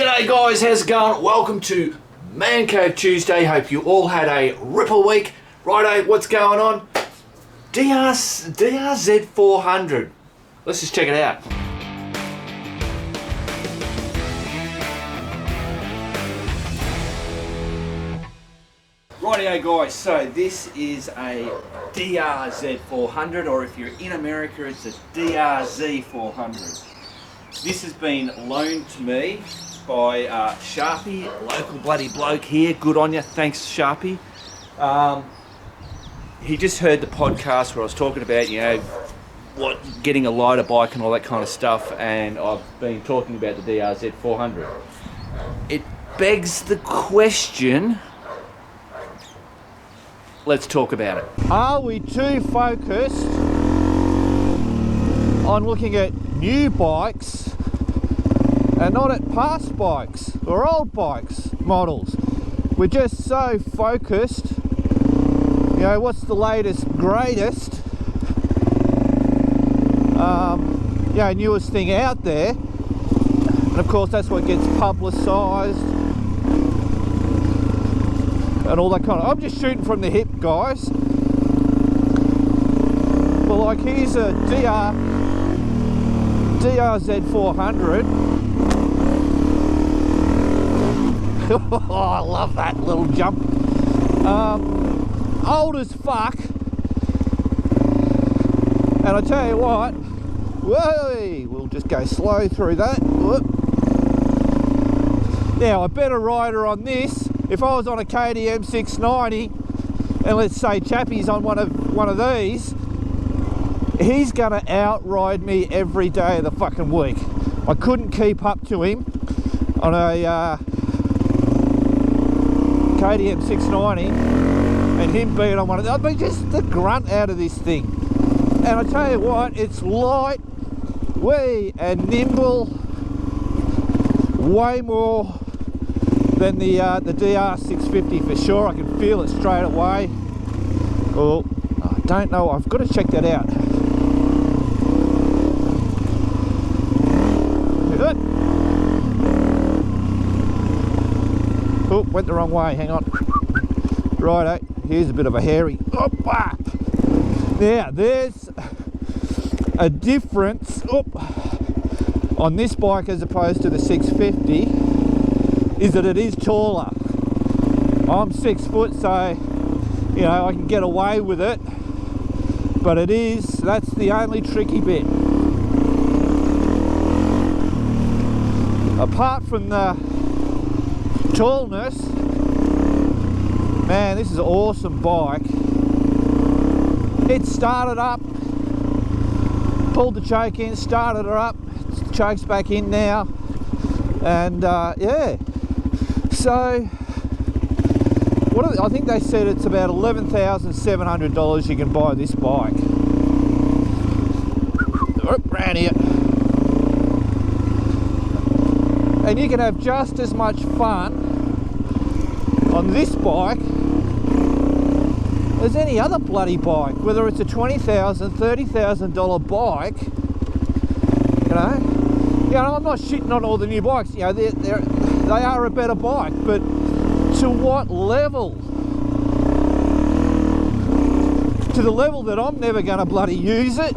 G'day guys, how's it going? Welcome to Man Cave Tuesday. Hope you all had a ripper week. Righto, what's going on? DRZ400. Let's just check it out. Rightio guys, so this is a DRZ400, or if you're in America it's a DRZ400. This has been loaned to me by Sharpie, a local bloody bloke here. Good on you, thanks Sharpie. He just heard the podcast where I was talking about, you know, getting a lighter bike and all that kind of stuff, and I've been talking about the DRZ400. It begs the question, let's talk about it. Are we too focused on looking at new bikes and not at past bikes or old bikes models? We're just so focused, you know, what's the latest, greatest, newest thing out there, and of course that's what gets publicised and all that kind of. I'm just shooting from the hip, guys. Well, like here's a DRZ400. Oh, I love that little jump. Old as fuck. And I tell you what, whoa, we'll just go slow through that. Whoop. Now, a better rider on this, if I was on a KTM 690, and let's say Chappie's on one of these, he's gonna outride me every day of the fucking week. I couldn't keep up to him on a KTM 690, and him being on one of those. I mean, just the grunt out of this thing. And I tell you what, it's light, wee, and nimble, way more than the DR650 for sure. I can feel it straight away. Oh, I don't know. I've got to check that out. Good. Oh, went the wrong way. Hang on. Righto. Here's a bit of a hairy. Opa! Now, there's a difference on this bike as opposed to the 650. Is that it is taller. I'm 6 foot, so you know I can get away with it, but that's the only tricky bit. Apart from the tallness, man, this is an awesome bike. It started up, pulled the choke in, started her up, choke's back in now, and yeah. So, I think they said it's about $11,700 you can buy this bike. Round here. And you can have just as much fun on this bike as any other bloody bike, whether it's a $20,000, $30,000 bike. You know, I'm not shitting on all the new bikes. You know, they are a better bike, but to what level? To the level that I'm never going to bloody use it.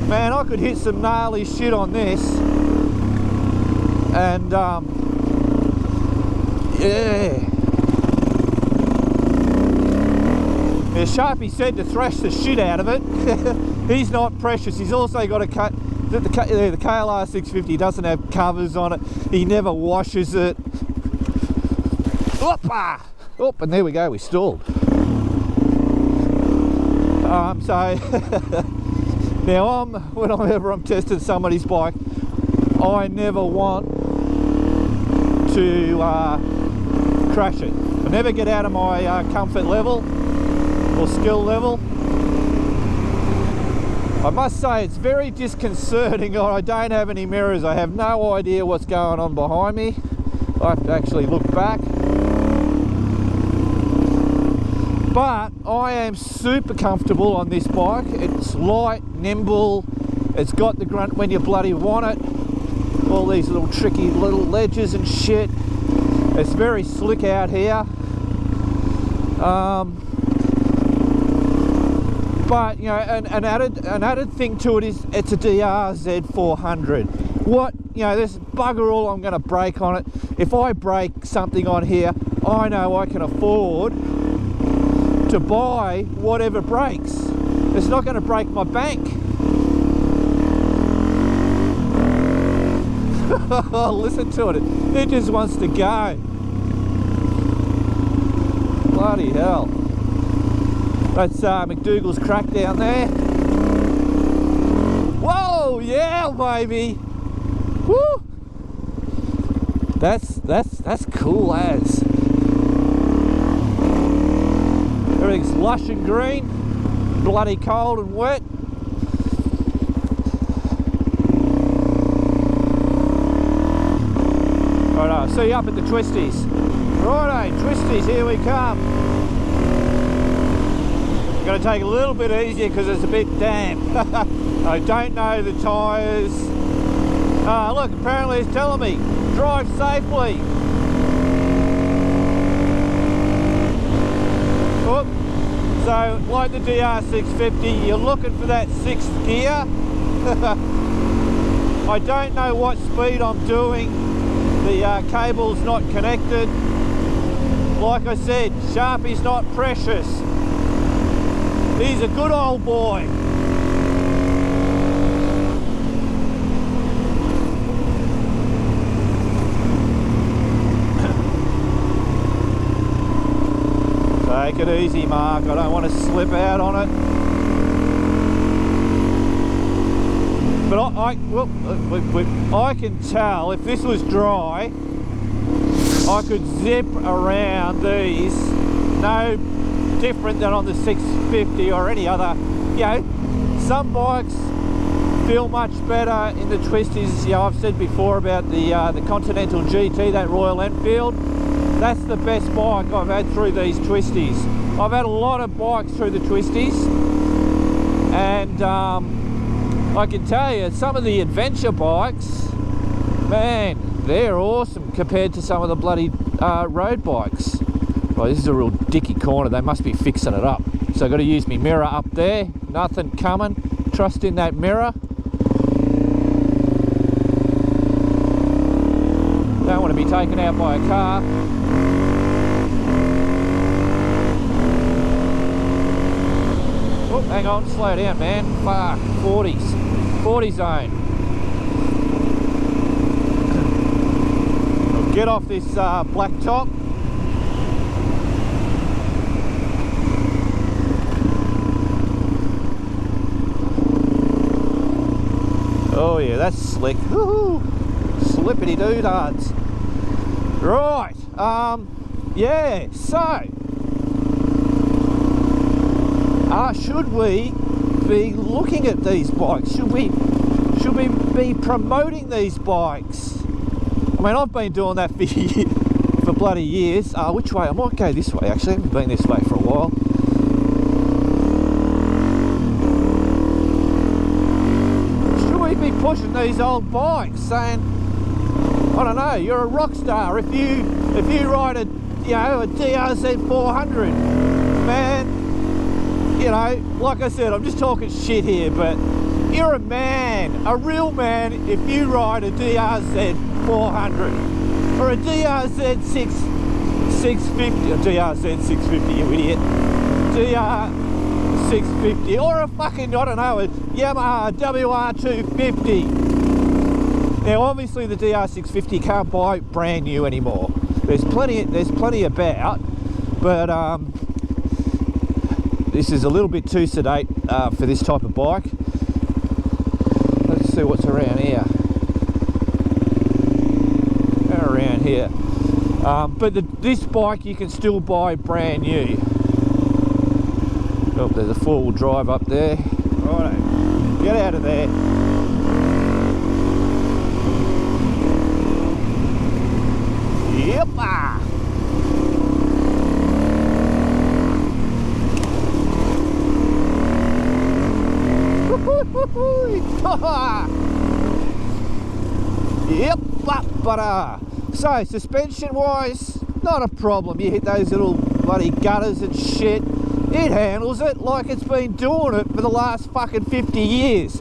Man, I could hit some gnarly shit on this, and yeah. Yeah, Sharpie said to thrash the shit out of it. He's not precious. He's also got a cut. The KLR 650 doesn't have covers on it. He never washes it. Opa! Oh, and there we go. We stalled. So now whenever I'm testing somebody's bike, I never want to crash it. I never get out of my comfort level or skill level. I must say it's very disconcerting. I don't have any mirrors. I have no idea what's going on behind me. I have to actually look back. But I am super comfortable on this bike. It's light, nimble, It's got the grunt when you bloody want it. All these little tricky little ledges and shit. It's very slick out here. But you know, an added thing to it is it's a DRZ400. What, you know, there's bugger all I'm going to break on it. If I break something on here, I know I can afford to buy whatever breaks. It's not going to break my bank. Listen to it. It just wants to go. Bloody hell. That's McDougal's crack down there. Whoa, yeah, baby. Woo. That's cool as. Everything's lush and green, bloody cold and wet. Right, I'll see you up at the Twisties. Righto, Twisties, here we come. Got to take a little bit easier because it's a bit damp. I don't know the tyres. Look, apparently it's telling me, drive safely. Oop. So, like the DR650, you're looking for that 6th gear. I don't know what speed I'm doing. The cable's not connected. Like I said, Sharpie's not precious. He's a good old boy. Take it easy, Mark. I don't want to slip out on it. But I can tell if this was dry, I could zip around these. No different than on the 650 or any other. You know, some bikes feel much better in the Twisties. You know, I've said before about the Continental GT, that Royal Enfield. That's the best bike I've had through these Twisties. I've had a lot of bikes through the Twisties, and I can tell you, some of the adventure bikes, man, they're awesome compared to some of the bloody road bikes. Right, this is a real dicky corner. They must be fixing it up. So I've got to use my mirror up there. Nothing coming. Trust in that mirror. Don't want to be taken out by a car. Oh, hang on, slow down, man. Fuck, 40s. 40 zone. I'll get off this black top. Oh yeah, that's slick. Woohoo! Slippity doodads. Right. Yeah. So, should we be looking at these bikes? Should we be promoting these bikes? I mean, I've been doing that for bloody years. Which way? I might go this way. Actually, I haven't been this way for a while. Be pushing these old bikes, saying, I don't know, you're a rock star if you ride a DRZ400, man. You know, like I said, I'm just talking shit here, but you're a man, a real man, if you ride a DRZ400 or a DRZ650, a DRZ650, you idiot, DR650, or a fucking, I don't know, a Yamaha WR250. Now obviously the DR650 can't buy brand new anymore. There's plenty about, but this is a little bit too sedate for this type of bike. Let's see what's around here. Around here. But this bike you can still buy brand new. Oh, there's a four-wheel drive up there. Righto, get out of there. Yep. Yep, but so suspension wise, not a problem. You hit those little bloody gutters and shit, it handles it like it's been doing it for the last fucking 50 years.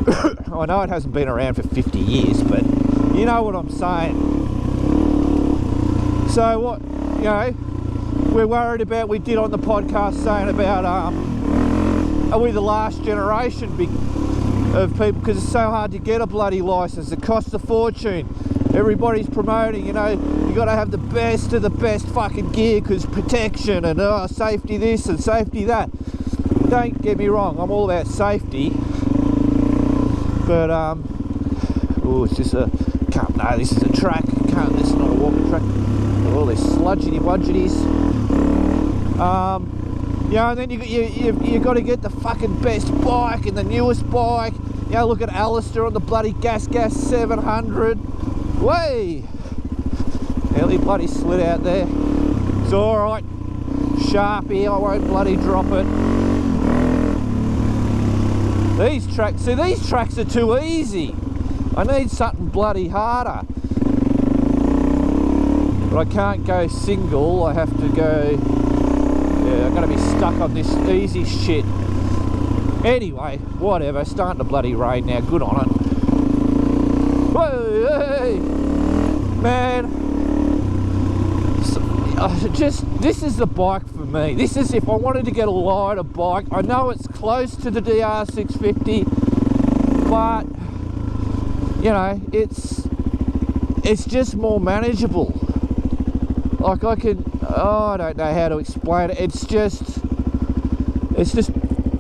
I know it hasn't been around for 50 years, but you know what I'm saying. So what, you know, we're worried about, we did on the podcast saying about, are we the last generation of people, because it's so hard to get a bloody license, it costs a fortune. Everybody's promoting, you know, you got to have the best of the best fucking gear because protection and safety this and safety that. Don't get me wrong, I'm all about safety, but oh, it's just a, no, this is a track, this is not a walking track. All this sludgety wudgeties. You know, and then you got to get the fucking best bike and the newest bike. You know, look at Alistair on the bloody Gas 700. Way! Nearly bloody slid out there. It's alright. Sharpie, I won't bloody drop it. These tracks, see, these tracks are too easy. I need something bloody harder. But I can't go single, I have to go, yeah, I'm going to be stuck on this easy shit. Anyway, whatever, starting to bloody rain now, good on it. Whoa, hey, man, this is the bike for me. This is, if I wanted to get a lighter bike, I know it's close to the DRZ400, but, you know, it's just more manageable. Like I can, oh, I don't know how to explain it. It's just,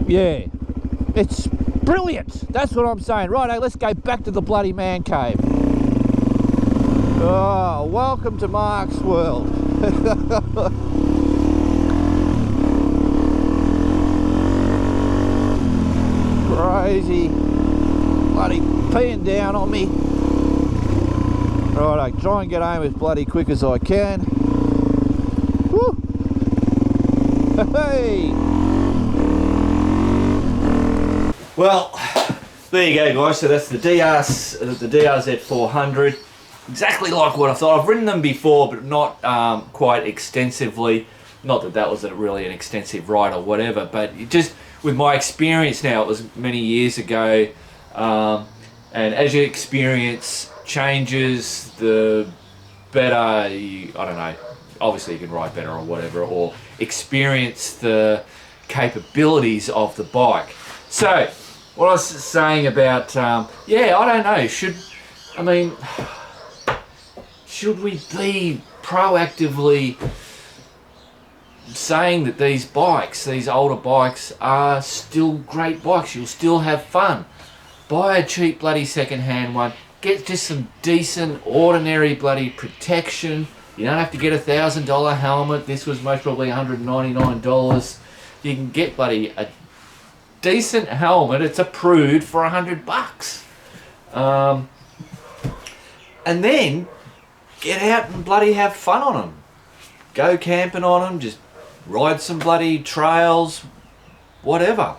yeah, it's brilliant. That's what I'm saying. Righto, let's go back to the bloody man cave. Oh, welcome to Mark's world. Crazy, bloody peeing down on me. Righto, try and get home as bloody quick as I can. Woo. Hey! Well, there you go, guys. So that's the DRZ400. Exactly like what I thought. I've ridden them before, but not quite extensively. Not that that was really an extensive ride or whatever, but just with my experience now, it was many years ago. And as your experience changes, the better you, I don't know, obviously you can ride better or whatever, or experience the capabilities of the bike. So what I was saying about yeah, I don't know, should we be proactively saying that these bikes, these older bikes, are still great bikes? You'll still have fun. Buy a cheap bloody second-hand one. Get just some decent, ordinary bloody protection. You don't have to get a $1,000 helmet. This was most probably $199. You can get bloody a decent helmet. It's approved for $100. And then get out and bloody have fun on them. Go camping on them. Just ride some bloody trails. Whatever.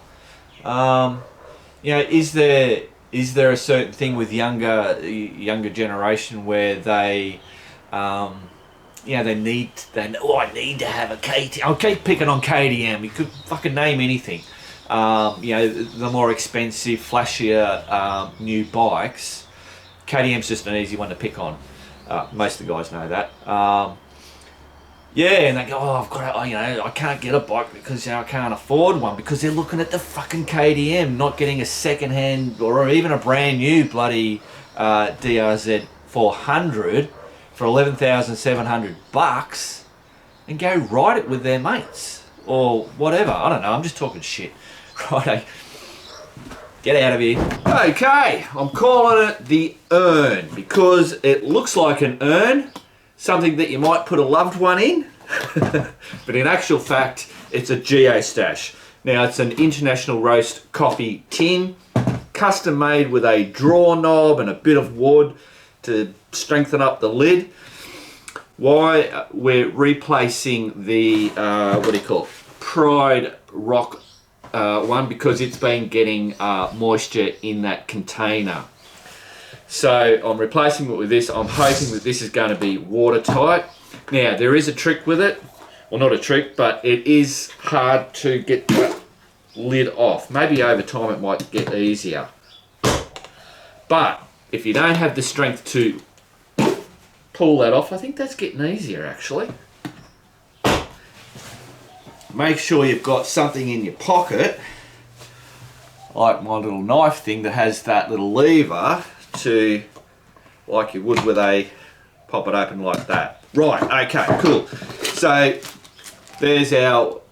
You know, is there a certain thing with younger generation where they, you know, I need to have a KTM. I'll keep picking on KTM. You could fucking name anything. You know, the more expensive, flashier new bikes. KTM's just an easy one to pick on. Most of the guys know that. Yeah, and they go, oh, I've got to, you know, I can't get a bike because, you know, I can't afford one, because they're looking at the fucking KTM, not getting a second-hand or even a brand new bloody DRZ400 for $11,700 and go ride it with their mates or whatever. I don't know. I'm just talking shit. Righto. Get out of here. Okay, I'm calling it the urn because it looks like an urn. Something that you might put a loved one in, but in actual fact, it's a GEO Stash. Now, it's an International Roast coffee tin, custom made with a draw knob and a bit of wood to strengthen up the lid. Why? We're replacing the, what do you call it, Pride Rock one, because it's been getting moisture in that container. So I'm replacing it with this. I'm hoping that this is going to be watertight. Now, there is a trick with it. Well, not a trick, but it is hard to get the lid off. Maybe over time it might get easier. But if you don't have the strength to pull that off, I think that's getting easier actually. Make sure you've got something in your pocket, like my little knife thing that has that little lever to, like you would with a, pop it open like that. Right, okay, cool. So there's our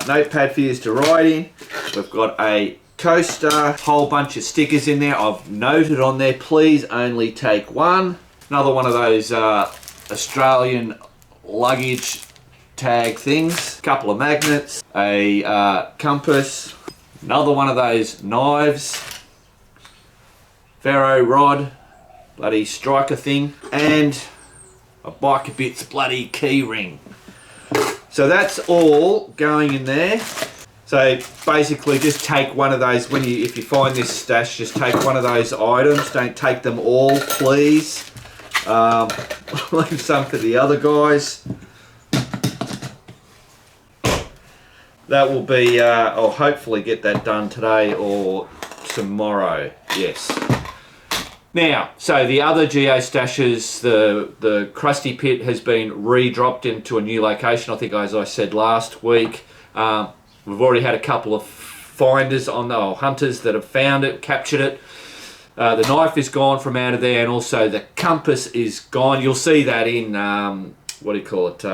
notepad for you to write in. We've got a coaster, whole bunch of stickers in there. I've noted on there, please only take one. Another one of those Australian luggage tag things. A couple of magnets, a compass, another one of those knives, ferro rod, bloody striker thing, and a Biker Bits bloody key ring. So that's all going in there. So basically just take one of those, if you find this stash, just take one of those items. Don't take them all, please. Leave some for the other guys. That will be, I'll hopefully get that done today or tomorrow, yes. Now, so the other GEO stashes, the Krusty Pit has been re-dropped into a new location, I think as I said last week. We've already had a couple of finders hunters that have found it, captured it. The knife is gone from out of there, and also the compass is gone. You'll see that in, what do you call it,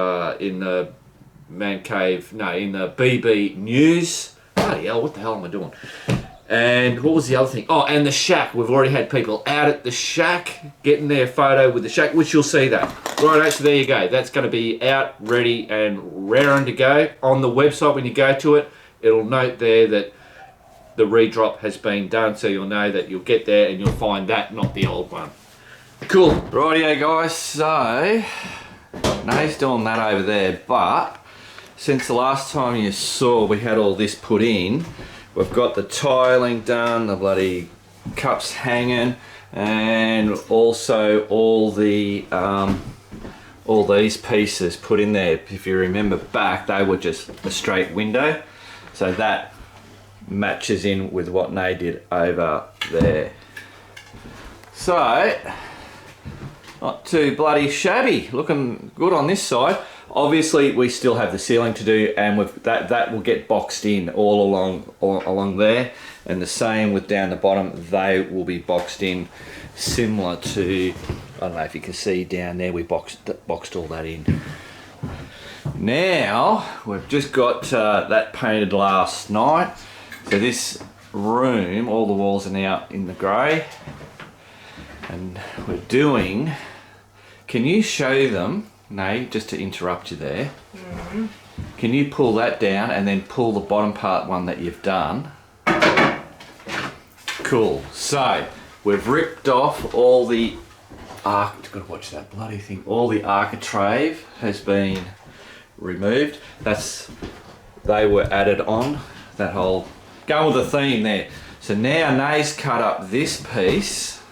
in the Man Cave, no, in the BB News. Bloody hell, what the hell am I doing? And what was the other thing? Oh, and the shack. We've already had people out at the shack getting their photo with the shack, which you'll see that. Right, so there you go. That's going to be out, ready, and raring to go. On the website, when you go to it, it'll note there that the redrop has been done, so you'll know that you'll get there and you'll find that, not the old one. Cool. Rightio, guys. So, Nate's doing that over there, but since the last time you saw we had all this put in, we've got the tiling done, the bloody cups hanging, and also all the all these pieces put in there. If you remember back, they were just a straight window, so that matches in with what Nay did over there. So, not too bloody shabby, looking good on this side. Obviously, we still have the ceiling to do, and that will get boxed in all along there, and the same with down the bottom. They will be boxed in, similar to, I don't know if you can see down there, we boxed all that in. Now we've just got that painted last night, so this room, all the walls are now in the grey, and we're doing. Can you show them? Nay, just to interrupt you there. Mm-hmm. Can you pull that down and then pull the bottom part one that you've done? Cool. So we've ripped off all the gotta watch that bloody thing. All the architrave has been removed. They were added on. That whole going with the theme there. So now Nay's cut up this piece.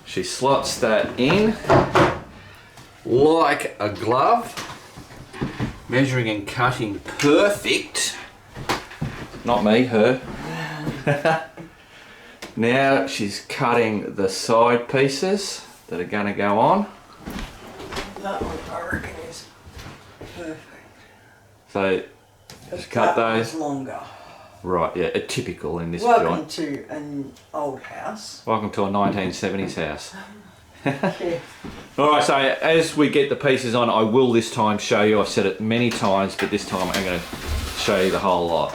She slots that in like a glove, measuring and cutting perfect. Not me, her. Now she's cutting the side pieces that are going to go on. That one I reckon is perfect. So just cut those. Longer. Right, yeah, typical in this Welcome joint. to an old house. Welcome to a 1970s house. Yeah. Alright, so as we get the pieces on, I will this time show you, I've said it many times, but this time I'm going to show you the whole lot.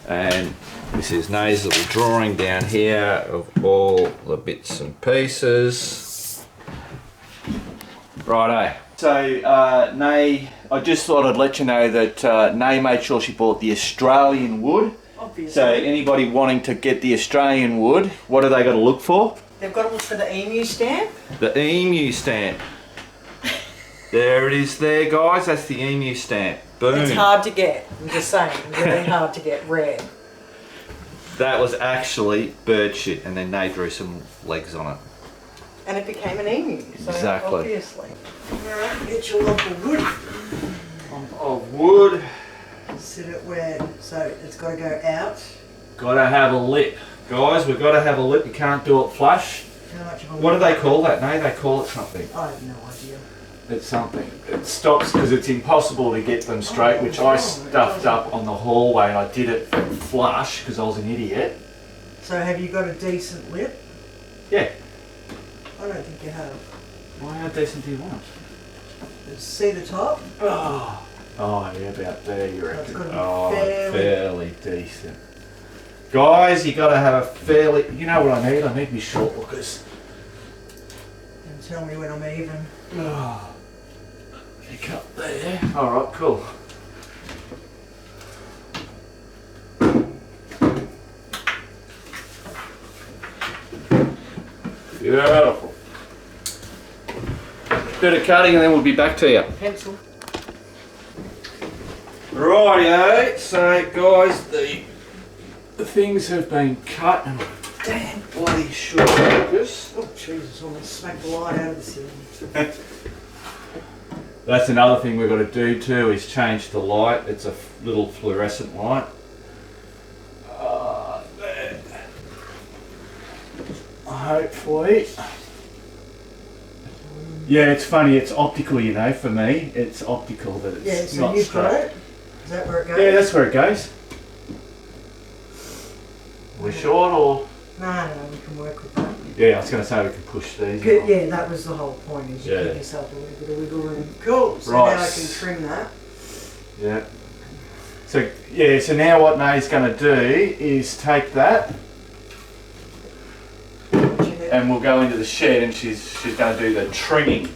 And this is Nay's little drawing down here of all the bits and pieces. Righto. So Nay, I just thought I'd let you know that Nay made sure she bought the Australian wood. Obviously. So anybody wanting to get the Australian wood, what have they got to look for? They've got to look for the emu stamp. The emu stamp. There it is there, guys. That's the emu stamp. Boom. It's hard to get, I'm just saying. Really hard to get, rare. That was actually bird shit, and then they drew some legs on it. And it became an emu, so Exactly. obviously. Alright, get your lump of wood. Of wood. Sit it where, so it's got to go out. Gotta have a lip. Guys, we've gotta have a lip. You can't do it flush. How much of a What do lip? they call that? No, they call it something. I have no idea. It's something. It stops because it's impossible to get them straight, which I stuffed up on the hallway, and I did it flush because I was an idiot. So have you got a decent lip? Yeah. I don't think you have. Why, how decent do you want? See the top? Oh, yeah, about there, you It's reckon? gotta be Oh, fairly- fairly decent. Guys, you gotta have a fairly. You know what I need? I need me short lookers. And tell me when I'm even. Oh, pick up there. Alright, cool. Beautiful. Bit of cutting and then we'll be back to you. Pencil. Rightio, so guys, the things have been cut and damn bloody short focus. Oh Jesus, almost smacked the light out of the ceiling. That's another thing we've got to do too, is change the light. It's a little fluorescent light. There. Hopefully. Yeah, it's funny, it's optical, you know, for me. It's optical that it's Yeah, so not you've straight. got it? Is that where it goes? Yeah, that's where it goes. We're short or? No, we can work with that. Yeah, I was going to say we can push these. Good, yeah, that was the whole point, is you Yeah. give yourself a little bit of wiggle room. Cool, so Right. now I can trim that. Yeah. So, yeah, so now what Nay's going to do is take that and we'll go into the shed and she's going to do the trimming.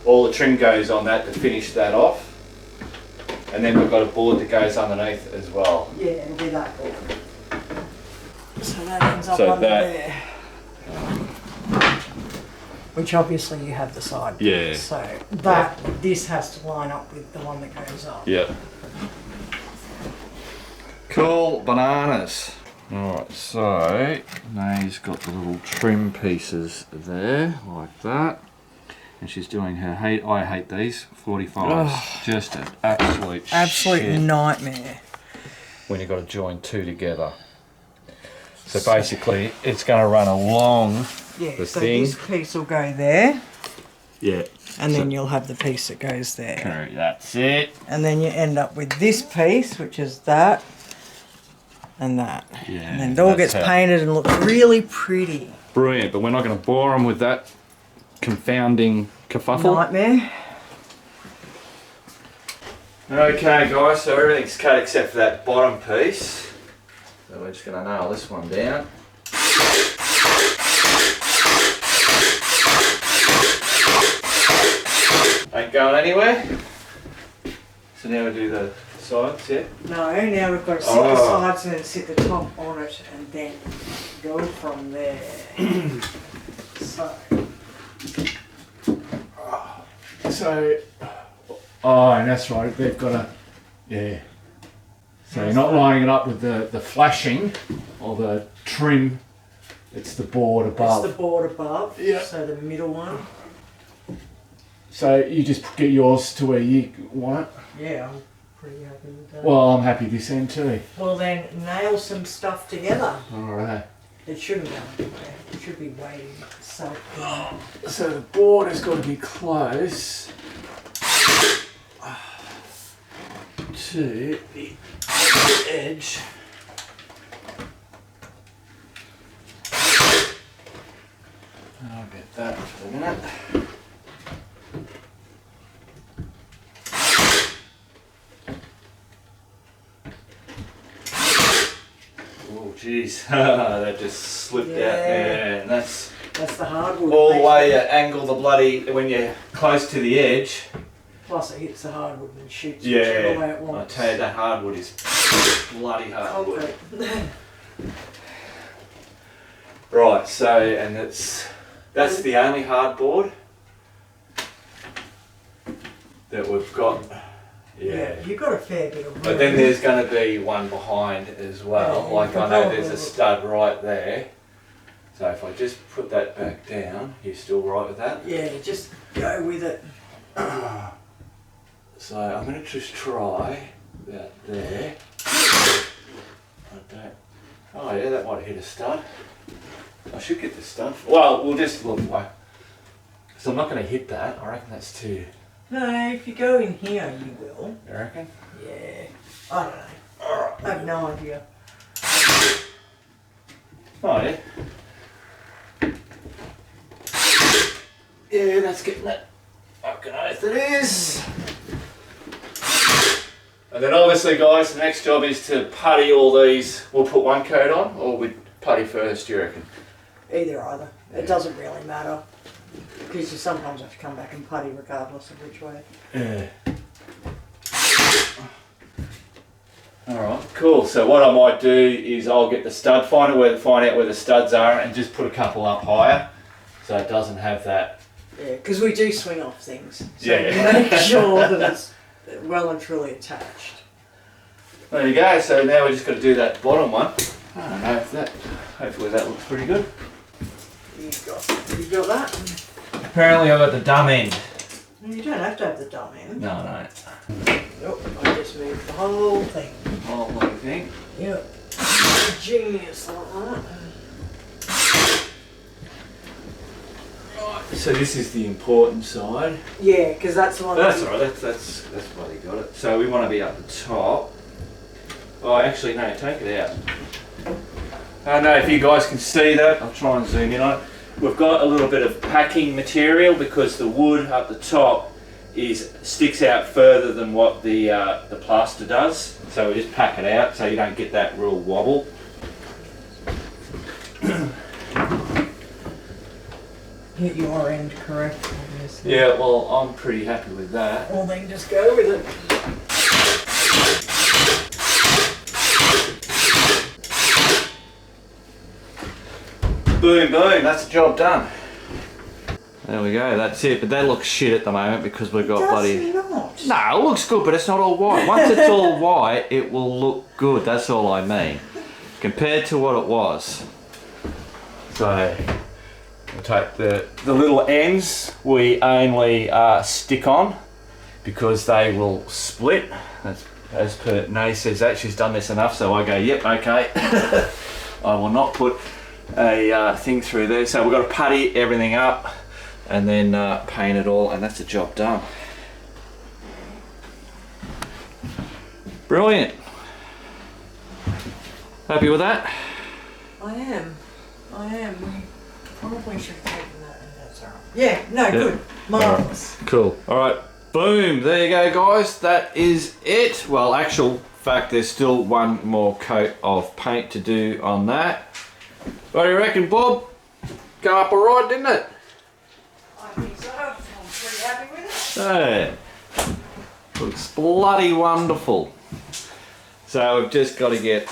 All the trim goes on that to finish that off. And then we've got a board that goes underneath as well. Yeah, it'll be that board. So that ends up So under that- there. Which obviously you have the side. Yeah. So this has to line up with the one that goes up. Yep. Cool bananas. Alright, so Nay's got the little trim pieces there, like that. And she's doing her I hate these 45s. Just an absolute shit nightmare. when you've got to join two together. So basically, it's going to run along Yeah, the so thing. this piece will go there, Yeah. and then you'll have the piece that goes there. Correct, that's it. And then you end up with this piece, which is that, and that. Yeah. And then it all that's gets how- painted and looks really pretty. Brilliant, but we're not going to bore them with that confounding kerfuffle. Nightmare. Okay guys, so everything's cut except for that bottom piece. So we're just going to nail this one down. Ain't going anywhere. So now we do the sides, yeah? No, now we've got to sit the sides and then sit the top on it and then go from there. So, and that's right, they've got a, yeah. So you're not lining it up with the flashing or the trim, it's the board above. It's the board above, Yeah. so the middle one. So you just get yours to where you want it. Yeah, I'm pretty happy with that. Well, I'm happy this end too. Well then, nail some stuff together. Alright. It shouldn't go anywhere. It should be waiting so So the board has got to be close to the edge. I'll get that for a minute. Oh jeez, that just slipped out there, and that's That's the hardwood. all the way you angle the bloody, when you're close to the edge. Plus it hits the hardwood and shoots whichever way Yeah, it I wants. tell you, that hardwood is bloody hardwood. Concrete. Right, so, and that's the only hardboard that we've got. Yeah, you've got a fair bit of room. But then there's going to be one behind as well. Yeah, like I know there's a stud right there. So if I just put that back down, you still right with that? Yeah, just go with it. So I'm going to just try that there. Oh yeah, that might have hit a stud. I should get the stud. Well, we'll just look like. So I'm not going to hit that. I reckon that's too. No, if you go in here, you will. You reckon? Yeah. I don't know. I have no idea. Oh yeah. Yeah, that's getting that fucking oath it is. And then obviously guys, the next job is to putty all these. We'll put one coat on, or we putty first, do you reckon? Either. Yeah. It doesn't really matter. Because you sometimes have to come back and putty regardless of which way. Yeah. Alright, cool. So what I might do is I'll get the stud finder, find out where the studs are, and just put a couple up higher. So it doesn't have that. Yeah, because we do swing off things. So Yeah. make sure that it's well and truly attached. There you go. So now we just got to do that bottom one. I don't know if that. Hopefully that looks pretty good. You've got that. Apparently I got the dumb end. You don't have to have the dumb end. No, no. Nope, I just moved the whole thing. Whole little thing. Yep. Genius like that. So this is the important side. Yeah, because that's the one. That's alright. That's why they got it. So we want to be up the top. Oh, actually no. Take it out. I don't know if you guys can see that. I'll try and zoom in on it. We've got a little bit of packing material because the wood up the top sticks out further than what the plaster does. So we just pack it out so you don't get that real wobble. Hit your end correct, obviously. Yeah, well, I'm pretty happy with that. Well, then just go with it. Boom, boom, that's the job done. There we go, that's it. But that looks shit at the moment because we've got bloody... Not. No, it looks good, but it's not all white. Once it's all white, it will look good. That's all I mean. Compared to what it was. So, we'll take the little ends we only stick on because they will split. That's, as per Nay says that, she's done this enough, so I go, yep, okay. I will not put a thing through there. So we've got to putty everything up and then paint it all, and that's the job done. Brilliant. Happy with that? I am. We probably should have taken that, and that's alright. Yeah, no, good. Marvellous. Right. Cool. Alright, boom. There you go, guys. That is it. Well, actual fact, there's still one more coat of paint to do on that. What do you reckon, Bob? Go up alright, didn't it? I think so. I'm pretty happy with it. Hey. Looks bloody wonderful. So we've just got to get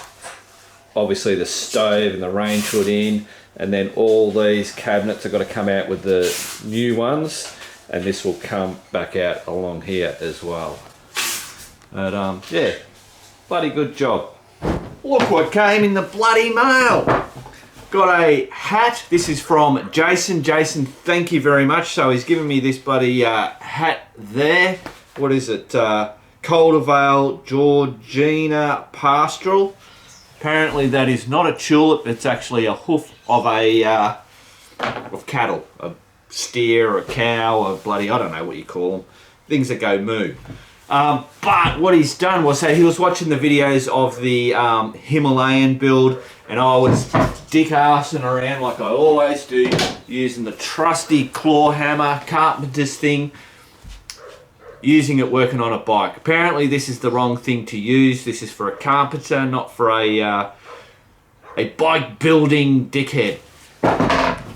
obviously the stove and the range hood in, and then all these cabinets have got to come out with the new ones, and this will come back out along here as well. But yeah, bloody good job. Look what came in the bloody mail. Got a hat. This is from Jason. Jason, thank you very much. So he's given me this bloody hat there. What is it? Caldervale Georgina Pastoral. Apparently that is not a tulip. It's actually a hoof of of cattle, a steer, a cow, a bloody, I don't know what you call them, things that go moo. But what he's done was, so he was watching the videos of the Himalayan build, and I was dick-arsing around like I always do, using the trusty claw hammer, carpenter's thing, using it working on a bike. Apparently this is the wrong thing to use. This is for a carpenter, not for a bike building dickhead.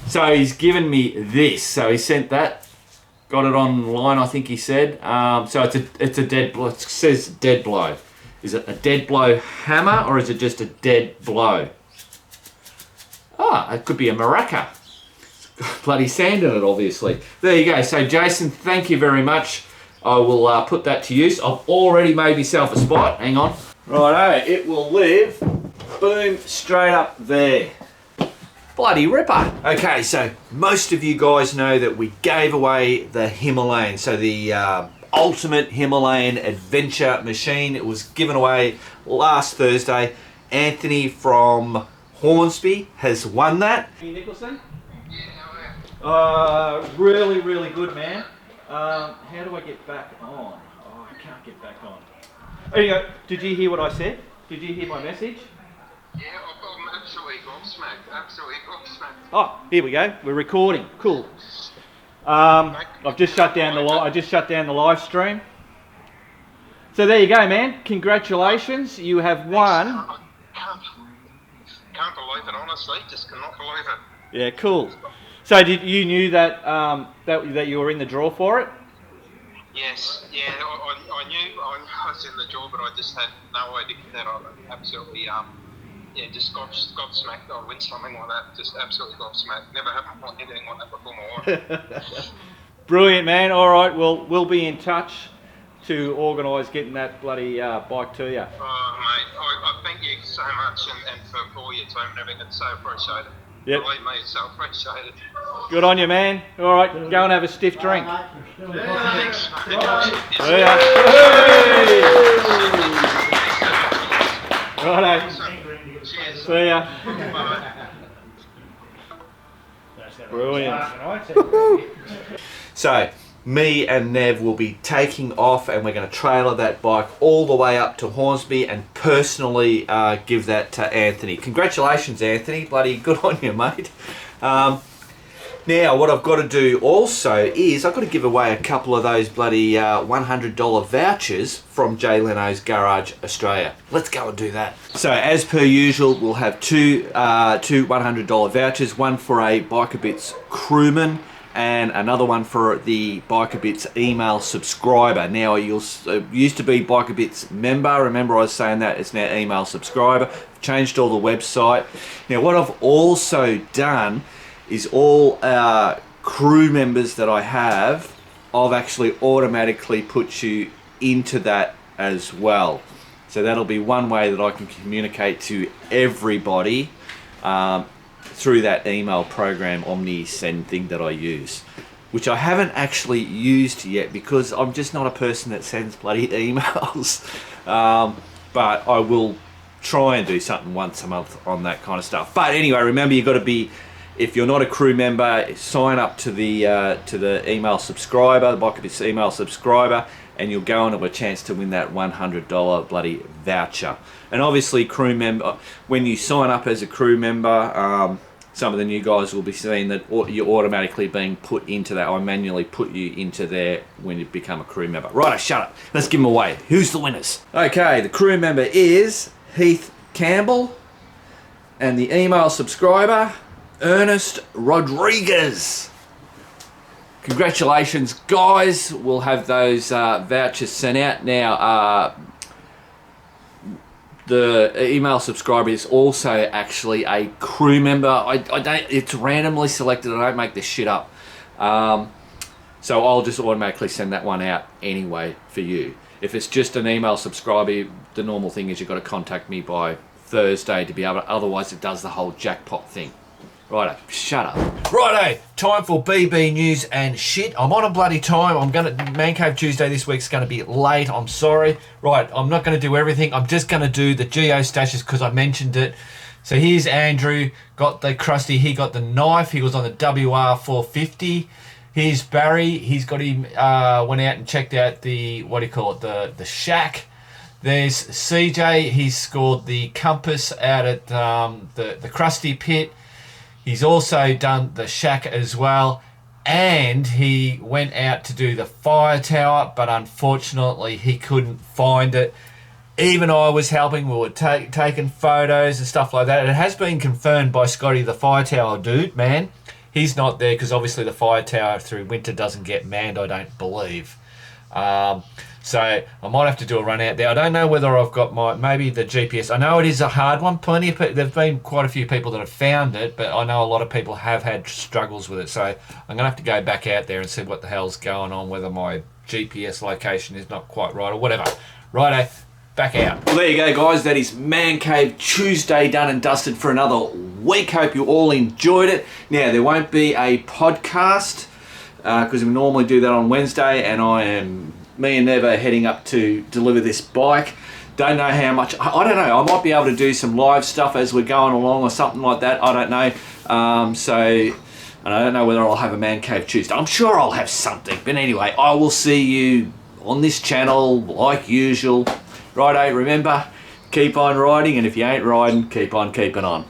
So he's given me this. So he sent that. Got it online, I think he said. So it's a dead blow. It says dead blow. Is it a dead blow hammer or is it just a dead blow? Ah, it could be a maraca. Bloody sand in it, obviously. There you go. So Jason, thank you very much. I will put that to use. I've already made myself a spot. Hang on. Righto, it will live, boom, straight up there. Bloody ripper. Okay, so most of you guys know that we gave away the Himalayan. So the ultimate Himalayan adventure machine. It was given away last Thursday. Anthony from Hornsby has won that. Nicholson? Really, really good, man. How do I get back on? Oh, I can't get back on. There you go. Did you hear what I said? Did you hear my message? Yeah, I'm absolutely gobsmacked. Absolutely gobsmacked. Oh, here we go. We're recording. Cool. I've just shut down the live stream. So there you go, man. Congratulations. You have won. I can't believe it, honestly. Just cannot believe it. Yeah, cool. So did you knew that that you were in the draw for it? Yes, yeah, I knew I was in the draw, but I just had no idea that I absolutely, just gobsmacked. I win something like that, just absolutely gobsmacked. Never happened anything like that before in my life. Brilliant, man. All right, well, we'll be in touch to organise getting that bloody bike to you. Oh, mate, I thank you so much and for all your time and everything. It's so appreciated. Yep. Believe me, it's so appreciated. Good on you, man. All right, go and have a stiff drink. Thanks, mate. See ya. Righto. Cheers. See ya. Bye. Brilliant. So, me and Nev will be taking off and we're going to trailer that bike all the way up to Hornsby and personally give that to Anthony. Congratulations, Anthony. Bloody good on you, mate. Now, what I've got to do also is I've got to give away a couple of those bloody $100 vouchers from Jay Leno's Garage Australia. Let's go and do that. So, as per usual, we'll have two $100 vouchers, one for a Biker Bits crewman and another one for the Biker Bits email subscriber. Now, it used to be Biker Bits member. Remember I was saying that? It's now email subscriber. Changed all the website. Now, what I've also done is all crew members that I have, I've actually automatically put you into that as well. So that'll be one way that I can communicate to everybody through that email program, Omni Send thing that I use, which I haven't actually used yet because I'm just not a person that sends bloody emails. But I will try and do something once a month on that kind of stuff. But anyway, remember, you've got to be, if you're not a crew member, sign up to the email subscriber, the Biker Bits email subscriber, and you'll go on to a chance to win that $100 bloody voucher. And obviously, crew member, when you sign up as a crew member, some of the new guys will be seeing that you're automatically being put into that. I manually put you into there when you become a crew member. Right, shut up. Let's give them away. Who's the winners? Okay, the crew member is Heath Campbell, and the email subscriber, Ernest Rodriguez. Congratulations, guys. We'll have those vouchers sent out. Now, the email subscriber is also actually a crew member. I don't, it's randomly selected. I don't make this shit up. So I'll just automatically send that one out anyway for you. If it's just an email subscriber, the normal thing is you've got to contact me by Thursday to be able to, otherwise it does the whole jackpot thing. Righto, shut up. Righto, time for BB news and shit. I'm on a bloody time. Man Cave Tuesday this week's gonna be late, I'm sorry. Right, I'm not gonna do everything. I'm just gonna do the GEO Stashes because I mentioned it. So here's Andrew, got the crusty, he got the knife, he was on the WR450. Here's Barry, he's got him, went out and checked out the, the shack. There's CJ, he's scored the compass out at the crusty pit. He's also done the shack as well, and he went out to do the fire tower, but unfortunately he couldn't find it. Even I was helping, we were taking photos and stuff like that. It has been confirmed by Scotty, the fire tower dude, man. He's not there because obviously the fire tower through winter doesn't get manned, I don't believe. So I might have to do a run out there. I don't know whether I've got maybe the GPS. I know it is a hard one. There've been quite a few people that have found it, but I know a lot of people have had struggles with it. So I'm going to have to go back out there and see what the hell's going on, whether my GPS location is not quite right or whatever. Righto, back out. Well, there you go, guys. That is Man Cave Tuesday done and dusted for another week. Hope you all enjoyed it. Now, there won't be a podcast because we normally do that on Wednesday, and me and Nev are heading up to deliver this bike. Don't know how much, I don't know, I might be able to do some live stuff as we're going along or something like that, I don't know. And I don't know whether I'll have a Man Cave Tuesday. I'm sure I'll have something, but anyway, I will see you on this channel like usual. Righto, remember, keep on riding, and if you ain't riding, keep on keeping on.